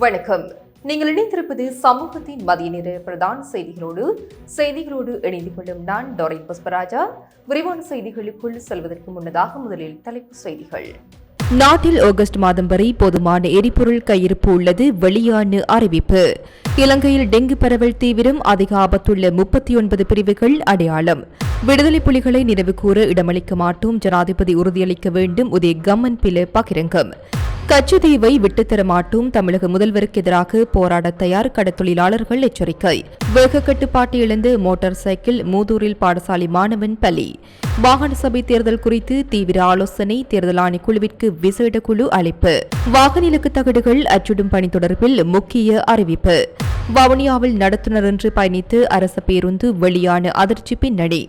வணக்கம். நீங்கள் இணைந்திருப்பது சமூகத்தின் மதிய நேர பிரதான செய்திகளோடு இணைந்து கொள்ளும் நான் டோரின் புஷ்பராஜா. விரிவான செய்திகளுக்குள் செல்வதற்கு முன்னதாக முதலில் தலைப்புச் செய்திகள். நாட்டில் ஆகஸ்ட் மாதம் வரை போதுமான எரிபொருள் கையிருப்பு உள்ளது வெளியான அறிவிப்பு. இலங்கையில் டெங்கு பரவல் தீவிரம், அதிக ஆபத்துள்ள 39 பிரிவுகள் அடையாளம். விடுதலை புலிகளை நினைவுகூர இடமளிக்க மாட்டோம், ஜனாதிபதி உறுதியளிக்க வேண்டும், உதய கம்மன் பில பகிரங்கம். கச்சதீவை விட்டுத்தர மாட்டோம், தமிழக முதல்வருக்கு எதிராக போராட தயார், கடற்தொழிலாளர்கள் எச்சரிக்கை. வேக கட்டுப்பாட்டு இழந்து மோட்டார் சைக்கிள், மூதூரில் பாடசாலை மாணவன் பலி. மாகாண சபை தேர்தல் குறித்து தீவிர ஆலோசனை, தேர்தல் ஆணைக்குழுவிற்கு விசேட குழு அழைப்பு. வாகன இலக்கு தகடுகள் அச்சிடும் பணி தொடர்பில் முக்கிய அறிவிப்பு. வவுனியாவில் நடத்துனர் என்று பயணித்து அரச பேருந்து வெளியான அதிர்ச்சி பின்னணி.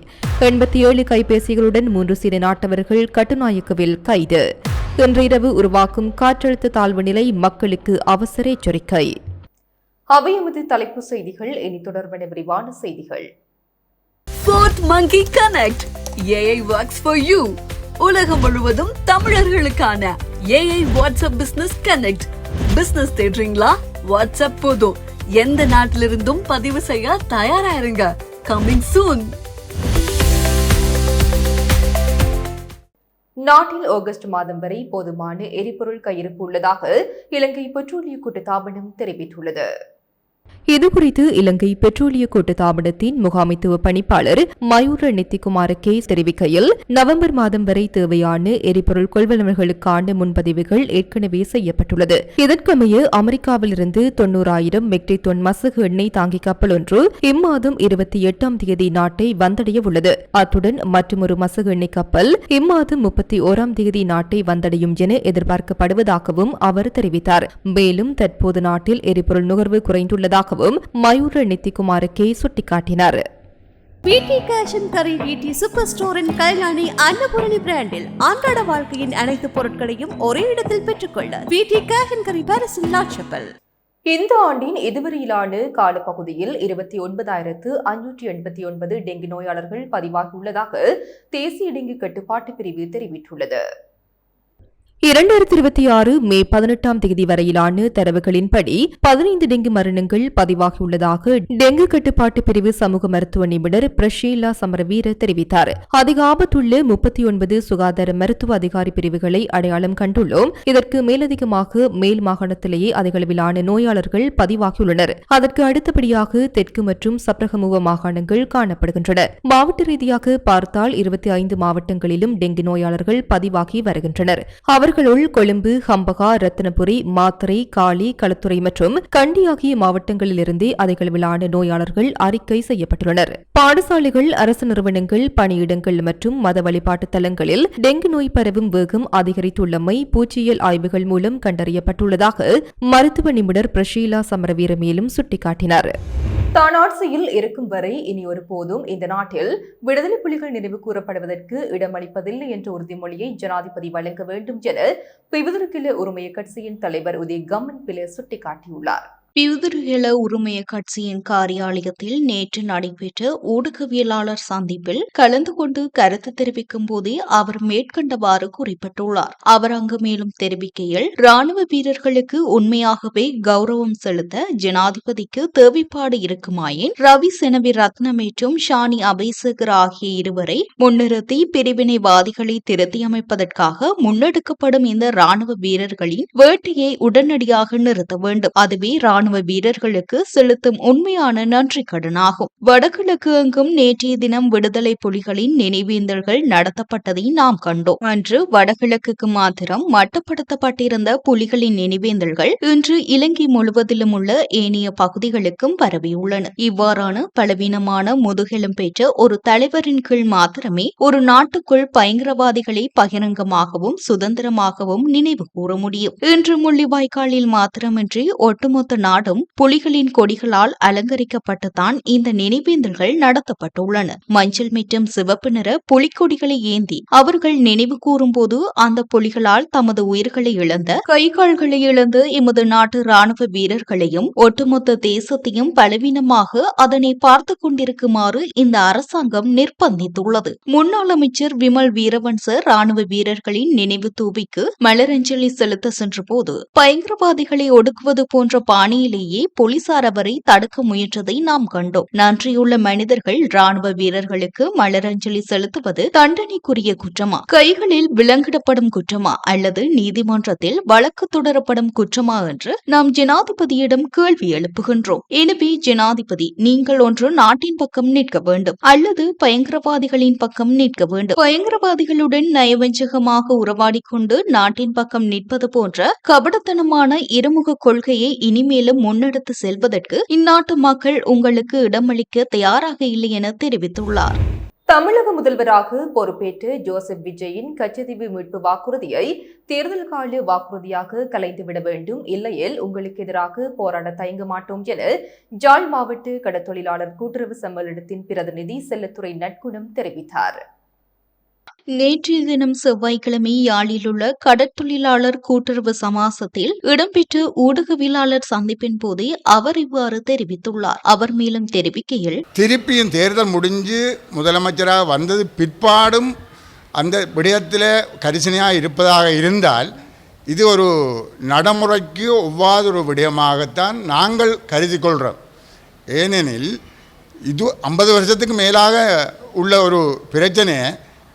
87 கைபேசிகளுடன் 3 சீன நாட்டவர்கள் கட்டுநாயக்கவில் கைது. இன்று இரவு உருவாக்கும் காற்றழுத்த தாழ்வு நிலை, மக்களுக்கு அவசர எச்சரிக்கை. அவை எமது தலைப்புச் செய்திகள். இனி தொடர்பான விரிவான செய்திகள். Fourth Monkey Connect. AI works for you. உலகம் முழுவதும் தமிழர்களுக்கான AI WhatsApp business connect. Business தேடுறீங்களா? வாட்ஸ்அப் போதும். எந்த நாட்டிலிருந்தும் பதிவு செய்ய தயாராயிருங்க. Coming soon. நாட்டில் ஆகஸ்ட் மாதம் வரை போதுமான எரிபொருள் கையிருப்பு உள்ளதாக இலங்கை பெட்ரோலிய கூட்டுத்தாபனம் தெரிவித்துள்ளது. இதுகுறித்து இலங்கை பெட்ரோலிய கூட்டுத்தாபனத்தின் முகாமைத்துவ பணிப்பாளர் மயூர நித்திகுமார கே தெரிவிக்கையில், நவம்பர் மாதம் வரை தேவையான எரிபொருள் கொள்வனவுகளுக்கான முன்பதிவுகள் ஏற்கனவே செய்யப்பட்டுள்ளது. இதற்கமைய அமெரிக்காவிலிருந்து 90,000 மெட்ரிக் டன் மசகு எண்ணெய் தாங்கி கப்பல் ஒன்று இம்மாதம் 28ஆம் தேதி நாட்டை வந்தடைய உள்ளது. அத்துடன் மற்றொரு மசகு எண்ணெய் கப்பல் இம்மாதம் 31ஆம் தேதி நாட்டை வந்தடையும் என எதிர்பார்க்கப்படுவதாகவும் அவர் தெரிவித்தார். மேலும் தற்போது நாட்டில் எரிபொருள் நுகர்வு குறைந்துள்ளதாக மயூர நித்திகுமார கே சுட்டிக்காட்டினார். வீட்டி கேஷ் அண்ட் கரி வீட்டி சூப்பர் ஸ்டோரின் கைலானி அன்னபூரணி பிராண்டில் அன்றாட வாழ்க்கையின் அனைத்து பொருட்களையும் ஒரே இடத்தில் பெற்றுக்கொள்ள வீட்டி கேஷ் அண்ட் கரி பாரிஸில் லாட்சப்பல். இந்த ஆண்டின் இதுவரையிலான காலப்பகுதியில் 29,589 டெங்கு நோயாளர்கள் பதிவாகியுள்ளதாக தேசிய டெங்கு கட்டுப்பாட்டு பிரிவு தெரிவித்துள்ளது. 2026 மே 18ஆம் தேதி வரையிலான தரவுகளின்படி 15 டெங்கு மரணங்கள் பதிவாகியுள்ளதாக டெங்கு கட்டுப்பாட்டு பிரிவு சமூக மருத்துவ நிபுணர் பிரஷீலா சமரவீர தெரிவித்தார். அதிக ஆபத்துள்ள 39 சுகாதார மருத்துவ அதிகாரி பிரிவுகளை அடையாளம் கண்டுள்ளோம். இதற்கு மேலதிகமாக மேல் மாகாணத்திலேயே அதிகளவிலான நோயாளர்கள் பதிவாகியுள்ளனர். அதற்கு அடுத்தபடியாக தெற்கு மற்றும் சப்ரகமுவ மாகாணங்கள் காணப்படுகின்றன. மாவட்ட ரீதியாக பார்த்தால் 25 மாவட்டங்களிலும் டெங்கு நோயாளர்கள் பதிவாகி வருகின்றனர். அவர்களுள் கொழும்பு, ஹம்பகா, ரத்தினபுரி, மாத்தறை, காலி, களுத்துறை மற்றும் கண்டி ஆகிய மாவட்டங்களிலிருந்தே அதிகளவிலான நோயாளர்கள் அறிக்கை செய்யப்பட்டுள்ளனர். பாடசாலைகள், அரசு நிறுவனங்கள், பணியிடங்கள் மற்றும் மத வழிபாட்டு தலங்களில் டெங்கு நோய் பரவும் வேகம் அதிகரித்துள்ளமை பூச்சியியல் ஆய்வுகள் மூலம் கண்டறியப்பட்டுள்ளதாக மருத்துவ நிபுணர் பிரஷீலா சமரவீர மேலும் சுட்டிக்காட்டினார். தான் ஆட்சியில் இருக்கும் வரை இனி ஒருபோதும் இந்த நாட்டில் விடுதலை புலிகள் நினைவு கூறப்படுவதற்கு இடமளிப்பதில்லை என்ற உறுதிமொழியை ஜனாதிபதி வழங்க வேண்டும் என பிவிதுருகில உரிமைய கட்சியின் தலைவர் உதய கம்மன் பில சுட்டிக்காட்டியுள்ளார். பிவிதுருகில உரிமைய கட்சியின் காரியாலயத்தில் நேற்று நடைபெற்ற ஊடகவியலாளர் சந்திப்பில் கலந்து கொண்டு கருத்து தெரிவிக்கும் போதே அவர் மேற்கண்டவாறு குறிப்பிட்டுள்ளார். அவர் அங்கு மேலும் தெரிவிக்கையில், ராணுவ வீரர்களுக்கு உண்மையாகவே கௌரவம் செலுத்த ஜனாதிபதிக்கு தேவைப்பாடு இருக்குமாயின் ரவி செனவி ரத்ன மற்றும் ஷானி அபேசகர் ஆகிய இருவரை முன்னிறுத்தி பிரிவினைவாதிகளை திருத்தியமைப்பதற்காக முன்னெடுக்கப்படும் இந்த ராணுவ வீரர்களின் வேட்டையை உடனடியாக நிறுத்த வேண்டும். அதுவே ராணுவ வீரர்களுக்கு செலுத்தும் உண்மையான நன்றி கடனாகும். வடகிழக்கு எங்கும் நேற்றைய தினம் விடுதலை புலிகளின் நினைவேந்தல்கள் நடத்தப்பட்டதை நாம் கண்டோம். அன்று வடகிழக்குக்கு மாத்திரம் மட்டுப்படுத்தப்பட்டிருந்த புலிகளின் நினைவேந்தல்கள் இன்று இலங்கை முழுவதிலும் உள்ள ஏனைய பகுதிகளுக்கும் பரவியுள்ளன. இவ்வாறான பலவீனமான முதுகெலும் பெற்ற ஒரு தலைவரின் கீழ் மாத்திரமே ஒரு நாட்டுக்குள் பயங்கரவாதிகளை பகிரங்கமாகவும் சுதந்திரமாகவும் நினைவு கூற முடியும். இன்று முள்ளிவாய்க்காலில் மாத்திரமின்றி ஒட்டுமொத்த நாடும் புலிகளின் கொடிகளால் அலங்கரிக்கப்பட்டுத்தான் இந்த நினைவேந்தல்கள் நடத்தப்பட்டுள்ளன. மஞ்சள் மற்றும் சிவப்பு நிற புலிக்கொடிகளை ஏந்தி அவர்கள் நினைவு கூறும்போது அந்த புலிகளால் தமது உயிர்களை இழந்த, கைகால்களை இழந்த எமது நாட்டு ராணுவ வீரர்களையும் ஒட்டுமொத்த தேசத்தையும் பலவீனமாக அதனை பார்த்து கொண்டிருக்குமாறு இந்த அரசாங்கம் நிர்பந்தித்துள்ளது. முன்னாள் அமைச்சர் விமல் வீரவன்ச ராணுவ வீரர்களின் நினைவு தூபிக்கு மலரஞ்சலி செலுத்த சென்றபோது பயங்கரவாதிகளை ஒடுக்குவது போன்ற பாணியிலேயே போலீசார் அவரை தடுக்க முயன்றதை நாம் கண்டோம். நன்றியுள்ள மனிதர்கள் ராணுவ வீரர்களுக்கு மலரஞ்சலி செலுத்துவது தண்டனைக்குரிய குற்றமா, கைகளில் விலங்கிடப்படும் குற்றமா அல்லது நீதிமன்றத்தில் வழக்கு தொடரப்படும் குற்றமா என்று நாம் ஜனாதிபதியிடம் கேள்வி எழுப்புகின்றோம். எனவே ஜனாதிபதி, நீங்கள் ஒன்று நாட்டின் பக்கம் நிற்க வேண்டும் அல்லது பயங்கரவாதிகளின் பக்கம் நிற்க வேண்டும். பயங்கரவாதிகளுடன் நயவஞ்சகமாக உறவாடிக் கொண்டு நாட்டின் பக்கம் நிற்பது போன்ற கபடத்தனமான இருமுக கொள்கையை இனிமேலும் முன்னெடுத்து செல்வதற்கு இந்நாட்டு மக்கள் உங்களுக்கு இடமளிக்க தயாராக இல்லை என தெரிவித்துள்ளார். தமிழக முதல்வராக பொறுப்பேற்று ஜோசப் விஜயின் கச்சத்தீவு மீட்பு வாக்குறுதியை தேர்தல் கால வாக்குறுதியாக கலைந்துவிட வேண்டும், இல்லையேல் உங்களுக்கு எதிராக போராட தயங்க மாட்டோம் என ஜாழ் மாவட்ட கடற்தொழிலாளர் கூட்டுறவு சம்மேளனத்தின் பிரதிநிதி செல்லத்துறை நட்குணம் தெரிவித்தார். நேற்றைய தினம் செவ்வாய்க்கிழமை யாழில் உள்ள கடற்தொழிலாளர் கூட்டுறவு சமாசத்தில் இடம்பெற்ற ஊடகவியலாளர் சந்திப்பின் போதே அவர் இவ்வாறு தெரிவித்துள்ளார். அவர் மேலும் தெரிவிக்கையில், திருப்பியும் தேர்தல் முடிஞ்சு முதலமைச்சராக வந்தது பிற்பாடும் அந்த விடயத்தில் கரிசனையாக இருப்பதாக இருந்தால் இது ஒரு நடைமுறைக்கு ஒவ்வாதொரு விடயமாகத்தான் நாங்கள் கருதி கொள்கிறோம். ஏனெனில் இது 50 வருஷத்துக்கு மேலாக உள்ள ஒரு பிரச்சனையை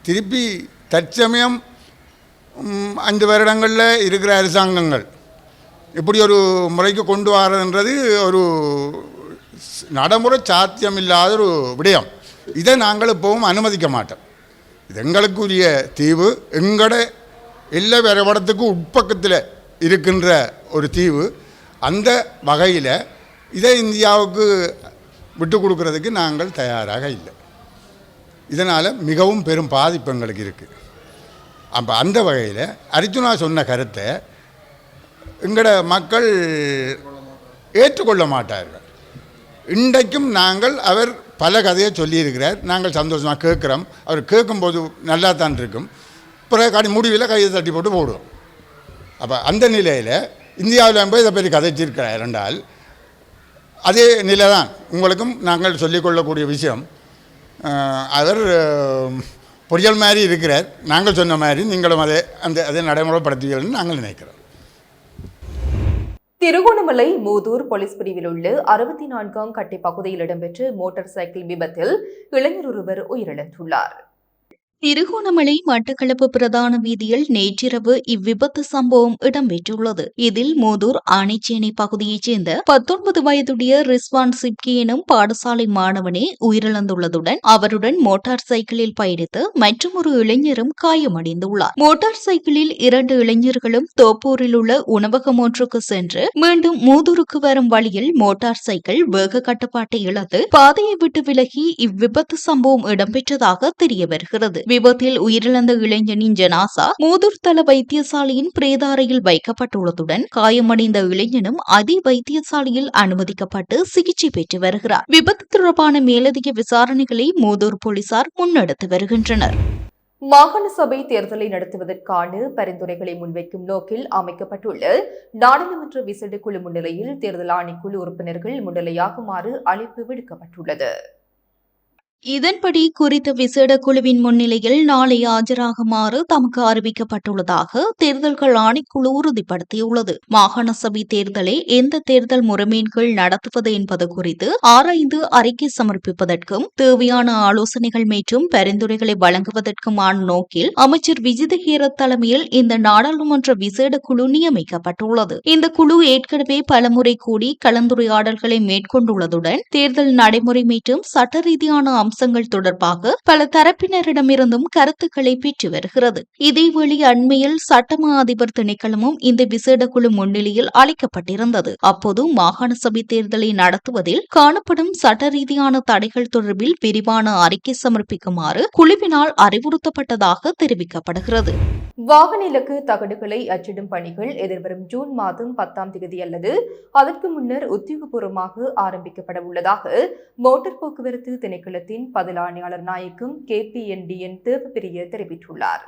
திருப்பி தற்சமயம் 5 வருடங்களில் இருக்கிற அரசாங்கங்கள் இப்படி ஒரு முறைக்கு கொண்டு வரதுன்றது ஒரு நடைமுறை சாத்தியமில்லாத ஒரு விடயம். இதை நாங்கள் இப்போவும் அனுமதிக்க மாட்டோம். இது எங்களுக்குரிய தீவு, எங்களோட எல்லா வரைபடத்துக்கு உட்பக்கத்தில் இருக்கின்ற ஒரு தீவு. அந்த வகையில் இதை இந்தியாவுக்கு விட்டு கொடுக்கறதுக்கு நாங்கள் தயாராக இல்லை. இதனால் மிகவும் பெரும் பாதிப்பு எங்களுக்கு இருக்குது. அப்போ அந்த வகையில் அர்ஜுனா சொன்ன கருத்தை எங்களோட மக்கள் ஏற்றுக்கொள்ள மாட்டார்கள். இன்றைக்கும் நாங்கள் அவர் பல கதையை சொல்லியிருக்கிறார், நாங்கள் சந்தோஷமாக கேட்குறோம். அவர் கேட்கும்போது நல்லா தான் இருக்கும். பிறகு முடிவில் கையை தட்டி போட்டு போடுவோம். அப்போ அந்த நிலையில் இந்தியாவில் போய் இதை பற்றி கதைச்சிருக்கிறார் என்றால் அதே நிலை தான் உங்களுக்கும் நாங்கள் சொல்லிக்கொள்ளக்கூடிய விஷயம். அவர் பொறியல் மாதிரி இருக்கிறார். நாங்கள் சொன்ன மாதிரி நீங்களும் அதை நடைமுறைப்படுத்துவீர்கள் நாங்கள் நினைக்கிறோம். திருகோணமலை மூதூர் போலீஸ் பிரிவில் உள்ள 64ஆம் கட்டை பகுதியில் இடம்பெற்ற மோட்டார் சைக்கிள் விபத்தில் இளைஞர் ஒருவர் உயிரிழந்துள்ளார். திருகோணமலை மட்டக்களப்பு பிரதான வீதியில் நேற்றிரவு இவ்விபத்து சம்பவம் இடம்பெற்றுள்ளது. இதில் மூதூர் ஆணைச்சேனை பகுதியைச் சேர்ந்த 19 வயதுடைய ரிஸ்வான் சிப்கி எனும் பாடசாலை மாணவனே உயிரிழந்துள்ளதுடன் அவருடன் மோட்டார் சைக்கிளில் பயணித்து மற்றொரு இளைஞரும் காயமடைந்துள்ளார். மோட்டார் சைக்கிளில் 2 இளைஞர்களும் தோப்பூரில் உள்ள உணவகம் ஒன்றுக்கு சென்று மீண்டும் மூதூருக்கு வரும் வழியில் மோட்டார் சைக்கிள் வேக கட்டுப்பாட்டை இழந்து பாதையை விட்டு விலகி இவ்விபத்து சம்பவம் இடம்பெற்றதாக தெரிய வருகிறது. விபத்தில் உயிரிழந்த இளைஞனின் ஜனாசா மூதூர் தள வைத்தியசாலையின் பிரேதாரையில் வைக்கப்பட்டுள்ளதுடன் காயமடைந்த இளைஞனும் அதே வைத்தியசாலையில் அனுமதிக்கப்பட்டு சிகிச்சை பெற்று வருகிறார். விபத்து தொடர்பான மேலதிக விசாரணைகளை மூதூர் போலீசார் முன்னெடுத்து வருகின்றனர். மாகாண சபை தேர்தலை நடத்துவதற்கான பரிந்துரைகளை முன்வைக்கும் நோக்கில் அமைக்கப்பட்டுள்ள நாடாளுமன்ற விசேட குழு முன்னிலையில் தேர்தல் ஆணைக்குழு உறுப்பினர்கள் முன்னிலையாகுமாறு அழைப்பு விடுக்கப்பட்டுள்ளது. இதன்படி குறித்த விசேட குழுவின் முன்னிலையில் நாளை ஆஜராகுமாறு தமக்கு அறிவிக்கப்பட்டுள்ளதாக தேர்தல்கள் ஆணைக்குழு உறுதிப்படுத்தியுள்ளது. மாகாண சபை தேர்தலை எந்த தேர்தல் முறைமைகள் நடத்துவது என்பது குறித்து ஆராய்ந்து அறிக்கை சமர்ப்பிப்பதற்கும் தேவையான ஆலோசனைகள் மற்றும் பரிந்துரைகளை வழங்குவதற்குமான நோக்கில் அமைச்சர் விஜிதஹேர தலைமையில் இந்த நாடாளுமன்ற விசேட குழு நியமிக்கப்பட்டுள்ளது. இந்த குழு ஏற்கனவே பலமுறை கூடி கலந்துரையாடல்களை மேற்கொண்டுள்ளதுடன் தேர்தல் நடைமுறை மற்றும் சட்ட ரீதியான அம்சங்கள் தொடர்பாக பல தரப்பினரிடமிருந்தும் கருத்துக்களை பெற்று வருகிறது. இதேவேளை அண்மையில் சட்டமா அதிபர் திணைக்களமும் இந்த விசேட குழு முன்னிலையில் அழைக்கப்பட்டிருந்தது. அப்போது மாகாண சபை தேர்தலை நடத்துவதில் காணப்படும் சட்ட ரீதியான தடைகள் தொடர்பில் விரிவான அறிக்கை சமர்ப்பிக்குமாறு குழுவினால் அறிவுறுத்தப்பட்டதாக தெரிவிக்கப்படுகிறது. வாகன இலக்கு தகடுகளை அச்சிடும் பணிகள் எதிர்வரும் ஜூன் மாதம் 10ஆம் தேதி அல்லது அதற்கு முன்னர் உத்தியோகபூர்வமாக ஆரம்பிக்கப்பட உள்ளதாக மோட்டார் போக்குவரத்து திணைக்களத்தின் பதில் ஆணையாளர் நாயகம் KPNDN தேவப்பிரிய தெரிவித்துள்ளார்.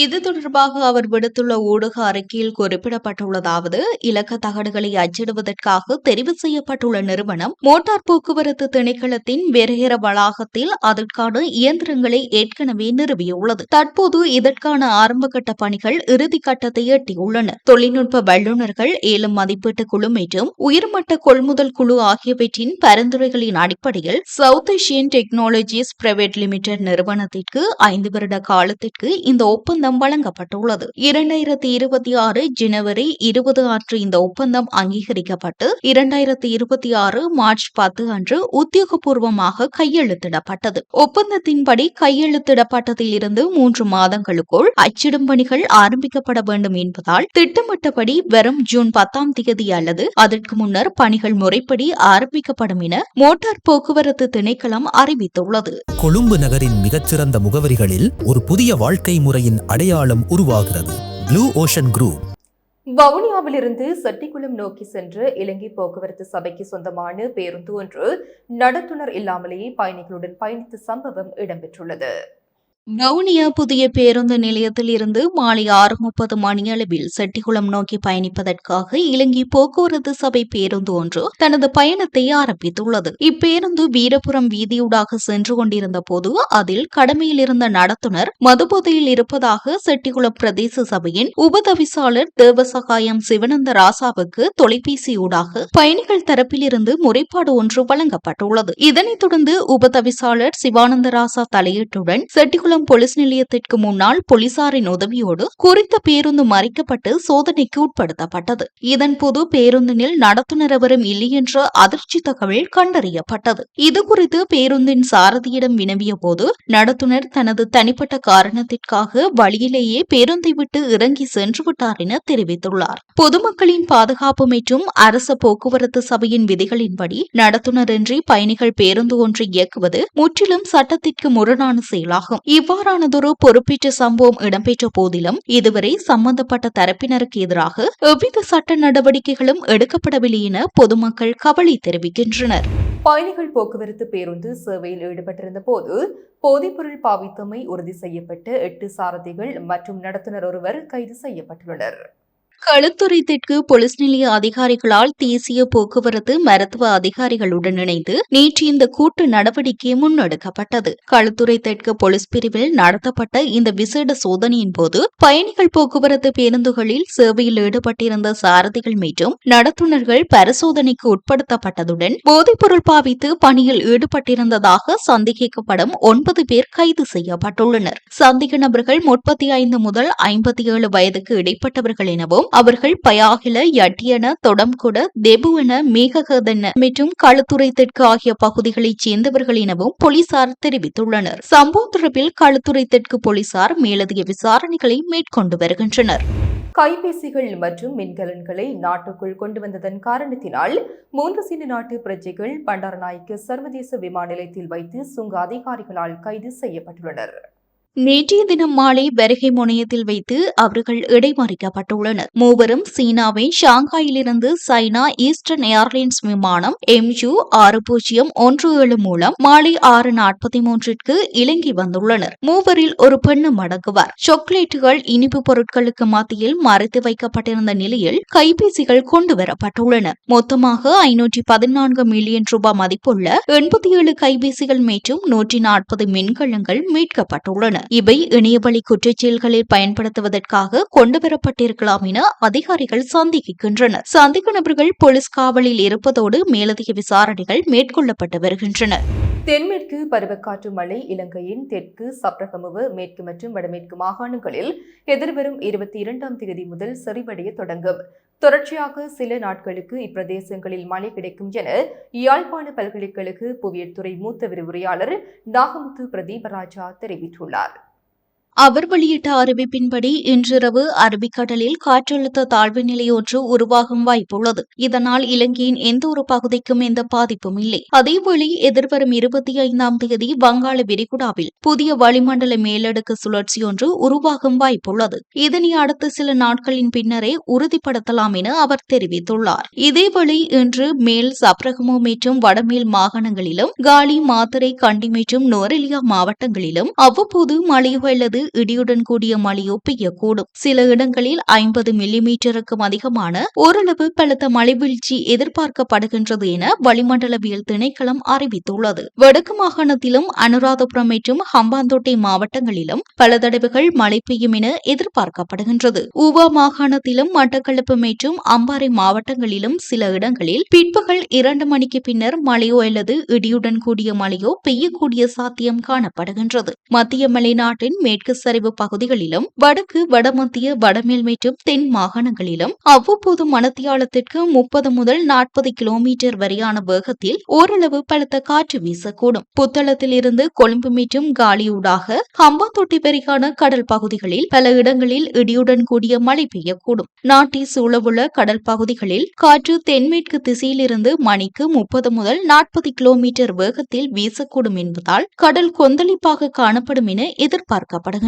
இது தொடர்பாக அவர் விடுத்துள்ள ஊடக அறிக்கையில் குறிப்பிடப்பட்டுள்ளதாவது, இலக்க தகடுகளை அச்சிடுவதற்காக தெரிவு செய்யப்பட்டுள்ள நிறுவனம் மோட்டார் போக்குவரத்து திணைக்களத்தின் வெரேர வளாகத்தில் அதற்கான இயந்திரங்களை ஏற்கனவே நிறுவியுள்ளது. தற்போது இதற்கான ஆரம்பகட்ட பணிகள் இறுதிக்கட்டத்தை எட்டியுள்ளன. தொழில்நுட்ப வல்லுநர்கள், ஏலம் மதிப்பீட்டு குழு மற்றும் உயர்மட்ட கொள்முதல் குழு ஆகியவற்றின் பரிந்துரைகளின் அடிப்படையில் south Asian technologies private limited நிறுவனத்திற்கு 5 வருட காலத்திற்கு இந்த ஒப்பந்தம் வழங்கப்பட்டுள்ளது. 2026 ஜனவரி 20 அன்று இந்த ஒப்பந்தம் அங்கீகரிக்கப்பட்டு 2026 மார்ச் 10 அன்று உத்தியோகபூர்வமாக கையெழுத்திடப்பட்டது. ஒப்பந்தத்தின்படி கையெழுத்திடப்பட்டதில் இருந்து 3 மாதங்களுக்குள் அச்சிடும் பணிகள் ஆரம்பிக்கப்பட வேண்டும் என்பதால் திட்டமிட்டபடி வரும் ஜூன் 10ஆம் தேதி அல்லது அதற்கு முன்னர் பணிகள் முறைப்படி ஆரம்பிக்கப்படும் என மோட்டார் போக்குவரத்து திணைக்களம் அறிவித்துள்ளது. கொழும்பு நகரின் மிகச்சிறந்த முகவரிகளில் ஒரு புதிய வாழ்க்கை முறையின் அடையாளம் உருவாகிறது. Blue ocean group. வவுனியாவிலிருந்து செட்டிக்குளம் நோக்கி சென்ற இலங்கை போக்குவரத்து சபைக்கு சொந்தமான பேருந்து ஒன்று நடத்துனர் இல்லாமலேயே பயணிகளுடன் பயணித்த சம்பவம் இடம்பெற்றுள்ளது. வவுனியா புதிய பேருந்து நிலையத்தில் இருந்து மாலை 6:30 மணியளவில் செட்டிக்குளம் நோக்கி பயணிப்பதற்காக இலங்கை போக்குவரத்து சபை பேருந்து ஒன்று தனது பயணத்தை ஆரம்பித்துள்ளது. இப்பேருந்து வீரபுரம் வீதியூடாக சென்று கொண்டிருந்த போது அதில் கடமையில் இருந்த நடத்துனர் மதுபோதையில் இருப்பதாக செட்டிக்குளம் பிரதேச சபையின் உபதவிசாளர் தேவசகாயம் சிவனந்த ராசாவுக்கு தொலைபேசியூடாக பயணிகள் தரப்பிலிருந்து முறைப்பாடு ஒன்று வழங்கப்பட்டுள்ளது. இதனைத் தொடர்ந்து உபதவிசாளர் சிவானந்த ராசா தலையீட்டுடன் செட்டிக்குளம் போலீஸ் நிலையத்திற்கு முன்னால் போலீசாரின் உதவியோடு குறித்த பேருந்து மறைக்கப்பட்டு சோதனைக்கு உட்படுத்தப்பட்டது. இதன்போது பேருந்தினில் நடத்துனர் எவரும் இல்லை என்ற அதிர்ச்சி தகவல் கண்டறியப்பட்டது. இதுகுறித்து பேருந்தின் சாரதியிடம் வினவிய போது நடத்துனர் தனது தனிப்பட்ட காரணத்திற்காக வழியிலேயே பேருந்தை விட்டு இறங்கி சென்று விட்டார் என தெரிவித்துள்ளார். பொதுமக்களின் பாதுகாப்பு மற்றும் அரச போக்குவரத்து சபையின் விதிகளின்படி நடத்துனரின்றி பயணிகள் பேருந்து ஒன்றை இயக்குவது முற்றிலும் சட்டத்திற்கு முரணான செயலாகும். இவ்வாறானதொரு பொறுப்பேற்ற சம்பவம் இடம்பெற்ற போதிலும் இதுவரை சம்பந்தப்பட்ட தரப்பினருக்கு எதிராக எவ்வித சட்ட நடவடிக்கைகளும் எடுக்கப்படவில்லை என பொதுமக்கள் கவலை தெரிவிக்கின்றனர். பயணிகள் போக்குவரத்து பேருந்து சேவையில் ஈடுபட்டிருந்த போது போதைப்பொருள் பாவித்தமை உறுதி செய்யப்பட்ட 8 சாரதிகள் மற்றும் நடத்துனர் ஒருவர் கைது செய்யப்பட்டுள்ளனர். களுத்துறை தெற்கு போலீஸ் நிலைய அதிகாரிகளால் தேசிய போக்குவரத்து மருத்துவ அதிகாரிகளுடன் இணைந்து நேற்று இந்த கூட்டு நடவடிக்கை முன்னெடுக்கப்பட்டது. களுத்துறை தெற்கு போலீஸ் பிரிவில் நடத்தப்பட்ட இந்த விசேட சோதனையின் போது பயணிகள் போக்குவரத்து பேருந்துகளில் சேவையில் ஈடுபட்டிருந்த சாரதிகள் மற்றும் நடத்துனர்கள் பரிசோதனைக்கு உட்படுத்தப்பட்டதுடன் போதைப்பொருள் பாவித்து பணியில் ஈடுபட்டிருந்ததாக சந்தேகிக்கப்படும் 9 பேர் கைது செய்யப்பட்டுள்ளனர். சந்தேக நபர்கள் 35 முதல் 57 வயதுக்கு இடைப்பட்டவர்கள் எனவும் அவர்கள் பயாகில, யட்டியன, தொடம்குட, தெபுவன, மேககதன மற்றும் களுத்துறை தெற்கு ஆகிய பகுதிகளைச் சேர்ந்தவர்கள் எனவும் போலீசார் தெரிவித்துள்ளனர். சம்பவம் தொடர்பில் களுத்துறை தெற்கு போலீசார் மேலதிக விசாரணைகளை மேற்கொண்டு வருகின்றனர். கைபேசிகள் மற்றும் மின்கலன்களை நாட்டுக்குள் கொண்டு வந்ததன் காரணத்தினால் 3 சீன நாட்டு பிரஜைகள் பண்டாரநாயக்க சர்வதேச விமான நிலையத்தில் வைத்து சுங்க அதிகாரிகளால் கைது செய்யப்பட்டுள்ளனர். நேற்றைய தினம் மாலை வருகை முனையத்தில் வைத்து அவர்கள் இடைமறிக்கப்பட்டுள்ளனர். மூவரும் சீனாவின் ஷாங்காயிலிருந்து சைனா ஈஸ்டர்ன் ஏர்லைன்ஸ் விமானம் MU6017 மூலம் மாலை 6:43 இலங்கை வந்துள்ளனர். மூவரில் ஒரு பெண்ணும் அடங்குவார். சாக்லேட்டுகள், இனிப்பு பொருட்களுக்கு மத்தியில் மறைத்து வைக்கப்பட்டிருந்த நிலையில் கைபேசிகள் கொண்டுவரப்பட்டுள்ளன. மொத்தமாக 514 மில்லியன் ரூபாய் மதிப்புள்ள 87 கைபேசிகள் மற்றும் 140 மின்கலங்கள் மீட்கப்பட்டுள்ளன. இவை இணையவழி குற்றச்செயல்களில் பயன்படுத்துவதற்காக கொண்டுவரப்பட்டிருக்கலாம் என அதிகாரிகள் சந்தேகிக்கின்றனர். சந்தேக நபர்கள் போலீஸ் காவலில் இருப்பதோடு மேலதிக விசாரணைகள் மேற்கொள்ளப்பட்டு வருகின்றன. தென்மேற்கு பருவக்காற்று மழை இலங்கையின் தெற்கு சப்ரகமுவ மேற்கு மற்றும் வடமேற்கு மாகாணங்களில் எதிர்வரும் 22ஆம் தேதி முதல் செறிவடைய தொடங்கும். தொடர்ச்சியாக சில நாட்களுக்கு இப்பிரதேசங்களில் மழை கிடைக்கும் என யாழ்ப்பாண பல்கலைக்கழக புவியியல் துறை மூத்த விரிவுரையாளர் நாகமுத்து பிரதீபராஜா தெரிவித்துள்ளார். அவர் வெளியிட்ட அறிவிப்பின்படி இன்றிரவு அரபிக்கடலில் காற்றழுத்த தாழ்வு நிலை ஒன்று உருவாகும் வாய்ப்புள்ளது. இதனால் இலங்கையின் எந்த ஒரு பகுதிக்கும் எந்த பாதிப்பும் இல்லை. அதேவேளை எதிர்வரும் 25ஆம் தேதி வங்காள விரிகுடாவில் புதிய வளிமண்டல மேலடுக்கு சுழற்சி ஒன்று உருவாகும் வாய்ப்புள்ளது. இதனை அடுத்த சில நாட்களின் பின்னரே உறுதிப்படுத்தலாம் என அவர் தெரிவித்துள்ளார். இதேவேளை இன்று மேல் சப்ரகமு மற்றும் வடமேல் மாகாணங்களிலும் காலி, மாத்தறை, கண்டி மற்றும் நுவரெலியா மாவட்டங்களிலும் அவ்வப்போது மழையோ அல்லது இடியுடன் கூடிய மழையோ பெய்யக்கூடும். சில இடங்களில் 50 மில்லிமீட்டருக்கும் அதிகமான ஓரளவு பலத்த மழை வீழ்ச்சி எதிர்பார்க்கப்படுகின்றது என வளிமண்டலவியல் திணைக்களம் அறிவித்துள்ளது. வடக்கு மாகாணத்திலும் அனுராதபுரம் மற்றும் ஹம்பாந்தோட்டை மாவட்டங்களிலும் பல தடவைகள் மழை பெய்யும் என எதிர்பார்க்கப்படுகின்றது. ஊவா மாகாணத்திலும் மட்டக்களப்பு மற்றும் அம்பாறை மாவட்டங்களிலும் சில இடங்களில் பிற்பகல் 2 மணிக்கு பின்னர் மழையோ அல்லது இடியுடன் கூடிய மழையோ பெய்யக்கூடிய சாத்தியம் காணப்படுகின்றது. மத்திய மலைநாட்டின் மேற்கு சரிவு பகுதிகளிலும் வடக்கு, வடமத்திய, வடமேல் மற்றும் தென் மாகாணங்களிலும் அவ்வப்போது மணத்தியாலத்திற்கு 30 முதல் 40 கிலோமீட்டர் வரையான வேகத்தில் ஓரளவு பலத்த காற்று வீசக்கூடும். புத்தளத்தில் இருந்து கொழும்பு மற்றும் காலியூடாக ஹம்பாந்தோட்டை வரைக்கான கடல் பகுதிகளில் பல இடங்களில் இடியுடன் கூடிய மழை பெய்யக்கூடும். நாட்டை சூழவுள்ள கடல் பகுதிகளில் காற்று தென்மேற்கு திசையிலிருந்து மணிக்கு 30 முதல் 40 கிலோமீட்டர் வேகத்தில் வீசக்கூடும் என்பதால் கடல் கொந்தளிப்பாக காணப்படும் என எதிர்பார்க்கப்படுகிறது.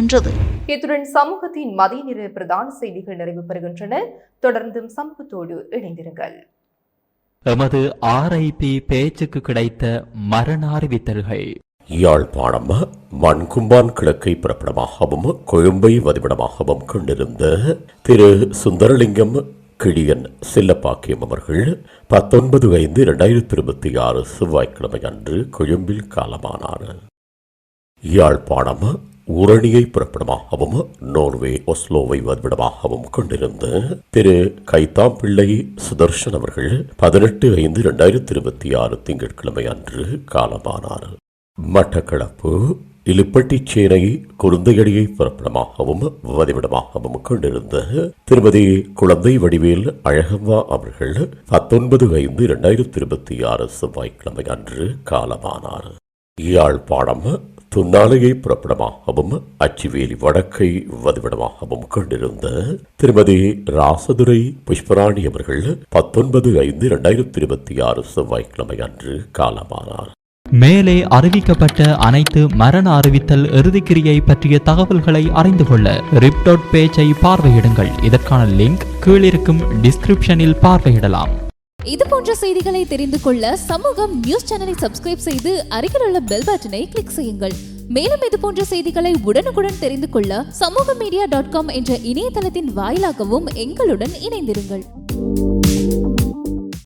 இத்துடன் சமூகத்தின் மதிய நேர பிரதான செய்திகள் நிறைவு பெறுகின்றன. தொடர்ந்தும் சமூகத்தோடு இணைந்திருங்கள். எமது RIP பேச்சுக்கு கிடைத்த மரண அறிவித்தல்கள். யாழ்ப்பாணம் மண்கும்பான் கிழக்கை பிறப்பிடமாகவும் கொழும்பை வதிவிடமாகவும் கொண்டிருந்த திரு சுந்தரலிங்கம் கிழியன் செல்லப்பாக்கியம் அவர்கள் 19/5/2026 செவ்வாய்க்கிழமை அன்று கொழும்பில் காலமானார். யாழ்ப்பாணம் ஊரணியை பிறப்பிடமாகவும் நோர்வே ஒஸ்லோவை வதிவிடமாகவும் கொண்டிருந்த திரு கைத்தாம்பிள்ளை சுதர்ஷன் அவர்கள் 18/5/2026 திங்கட்கிழமை அன்று காலமானார். மட்டக்களப்பு இலுப்பட்டிச்சேனை குருந்தையடியை பிறப்பிடமாகவும் வதிவிடமாகவும் கொண்டிருந்த திருமதி குழந்தை வடிவேல் அழகம்மா அவர்கள் 19/5/2026 செவ்வாய்க்கிழமை அன்று காலமானார். யாழ்ப்பாணம் துன்னாலையை புறப்படமாகவும் அச்சிவேலி வடக்கை வதிவிடமாகவும் கொண்டிருந்த திருமதி ராசதுரை புஷ்பராணி அவர்கள் 19/5/2026 செவ்வாய்க்கிழமை அன்று காலமானார். மேலே அறிவிக்கப்பட்ட அனைத்து மரண அறிவித்தல் இறுதிக்கிரியை பற்றிய தகவல்களை அறிந்து கொள்ள ரிப் பேஜை பார்வையிடுங்கள். இதற்கான லிங்க் கீழிருக்கும் டிஸ்கிரிப்ஷனில் பார்வையிடலாம். இது போன்ற செய்திகளை தெரிந்து கொள்ள சமூகம் நியூஸ் சேனலை சப்ஸ்கிரைப் செய்து அருகில் உள்ள பெல் பட்டனை கிளிக் செய்யுங்கள். மேலும் இது போன்ற செய்திகளை உடனுக்குடன் தெரிந்து கொள்ள சமூகமீடியா.com என்ற இணையதளத்தின் வாயிலாகவும் எங்களுடன் இணைந்திருங்கள்.